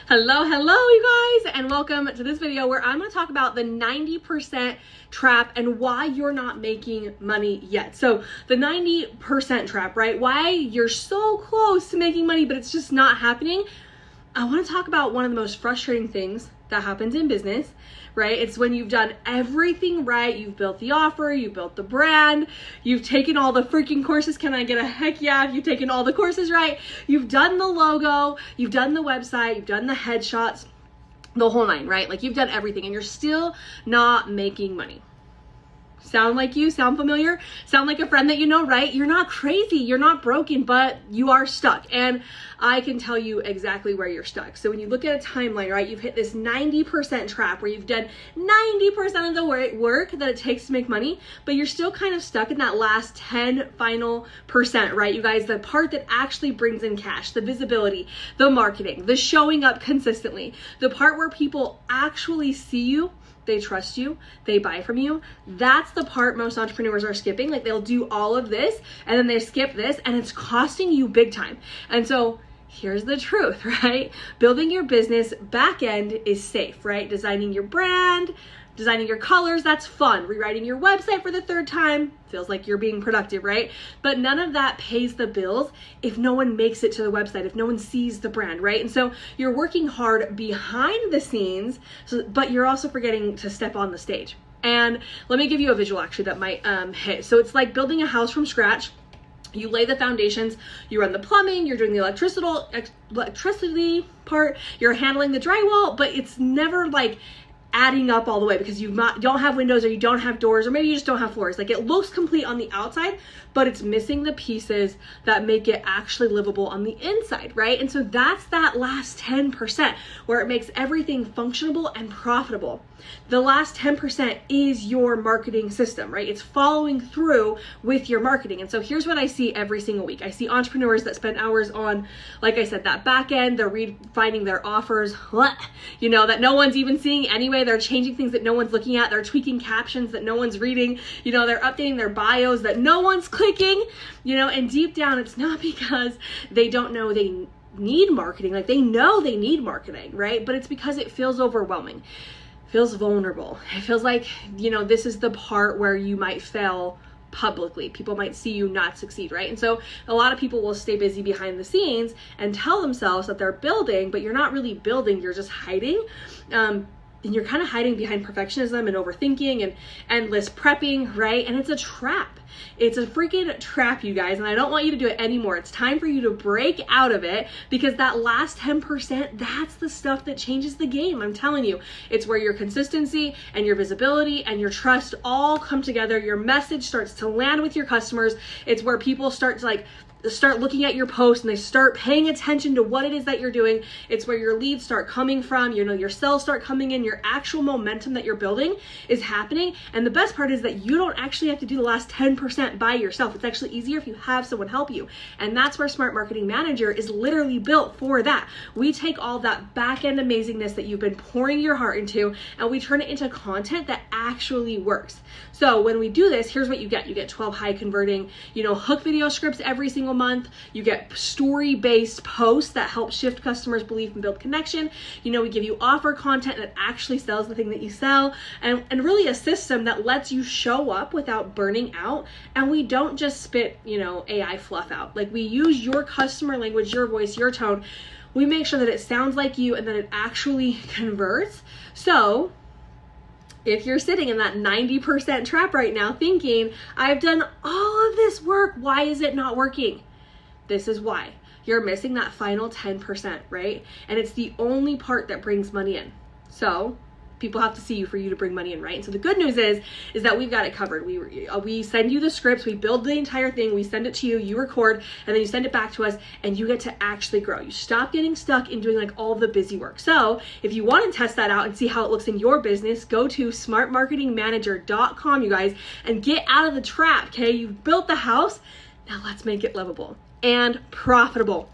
Hello, you guys, and welcome to this video where I'm going to talk about the 90% trap and why you're not making money yet. So the 90% trap, right? Why you're so close to making money, but it's just not happening. I want to talk about one of the most frustrating things that happens in business, right? It's when you've done everything right. You've built the offer, you've built the brand, you've taken all the freaking courses. Can I get a heck yeah? You've taken all the courses right. You've done the logo, you've done the website, you've done the headshots, the whole nine, right? Like you've done everything and you're still not making money. Sound like you? Sound familiar? Sound like a friend that you know, right? You're not crazy, you're not broken, but you are stuck. And I can tell you exactly where you're stuck. So when you look at a timeline, right, you've hit this 90% trap where you've done 90% of the work that it takes to make money, but you're still kind of stuck in that last 10 final percent, right? You guys, the part that actually brings in cash, the visibility, the marketing, the showing up consistently, the part where people actually see you, they trust you, they buy from you. That's the part most entrepreneurs are skipping. Like they'll do all of this and then they skip this and it's costing you big time. And so here's the truth, right? Building your business back end is safe, right? Designing your brand, designing your colors, that's fun. Rewriting your website for the third time feels like you're being productive, right? But none of that pays the bills if no one makes it to the website, if no one sees the brand, right? And so you're working hard behind the scenes, but you're also forgetting to step on the stage. And let me give you a visual actually that might hit. So it's like building a house from scratch. You lay the foundations, you run the plumbing, you're doing the electricity part, you're handling the drywall, but it's never like adding up all the way because you don't have windows or you don't have doors or maybe you just don't have floors. Like it looks complete on the outside, but it's missing the pieces that make it actually livable on the inside, right? And so that's that last 10% where it makes everything functionable and profitable. The last 10% is your marketing system, right? It's following through with your marketing. And so here's what I see every single week. I see entrepreneurs that spend hours on, like I said, that back end, they're refining their offers, you know, that no one's even seeing anyway. They're changing things that no one's looking at. They're tweaking captions that no one's reading. You know, they're updating their bios that no one's clicking, you know, and deep down, it's not because they don't know they need marketing. Like they know they need marketing, right? But it's because it feels overwhelming. Feels vulnerable. It feels like, you know, this is the part where you might fail publicly. People might see you not succeed, right? And so a lot of people will stay busy behind the scenes and tell themselves that they're building, but you're not really building, you're just hiding. And you're kind of hiding behind perfectionism and overthinking and endless prepping, right? And it's a trap. It's a freaking trap, you guys, and I don't want you to do it anymore. It's time for you to break out of it because that last 10%, that's the stuff that changes the game. I'm telling you, it's where your consistency and your visibility and your trust all come together. Your message starts to land with your customers. It's where people start to start looking at your posts and they start paying attention to what it is that you're doing. It's where your leads start coming from, you know, your sales start coming in, your actual momentum that you're building is happening. And the best part is that you don't actually have to do the last 10% by yourself. It's actually easier if you have someone help you. And that's where Smart Marketing Manager is literally built for that. We take all that back end amazingness that you've been pouring your heart into and we turn it into content that actually works. So when we do this, here's what you get. You get 12 high converting, you know, hook video scripts every single month. You get story-based posts that help shift customers' belief and build connection. You know, we give you offer content that actually sells the thing that you sell and really a system that lets you show up without burning out. And we don't just spit, you know, AI fluff out. Like we use your customer language, your voice, your tone. We make sure that it sounds like you and that it actually converts. So if you're sitting in that 90% trap right now thinking, I've done all of this work, why is it not working? This is why. You're missing that final 10%, right? And it's the only part that brings money in. So people have to see you for you to bring money in, right? And so the good news is that we've got it covered. We send you the scripts, we build the entire thing, we send it to you, you record, and then you send it back to us, and you get to actually grow. You stop getting stuck in doing like all the busy work. So if you want to test that out and see how it looks in your business, go to smartmarketingmanager.com, you guys, and get out of the trap, okay? You've built the house, now let's make it livable and profitable.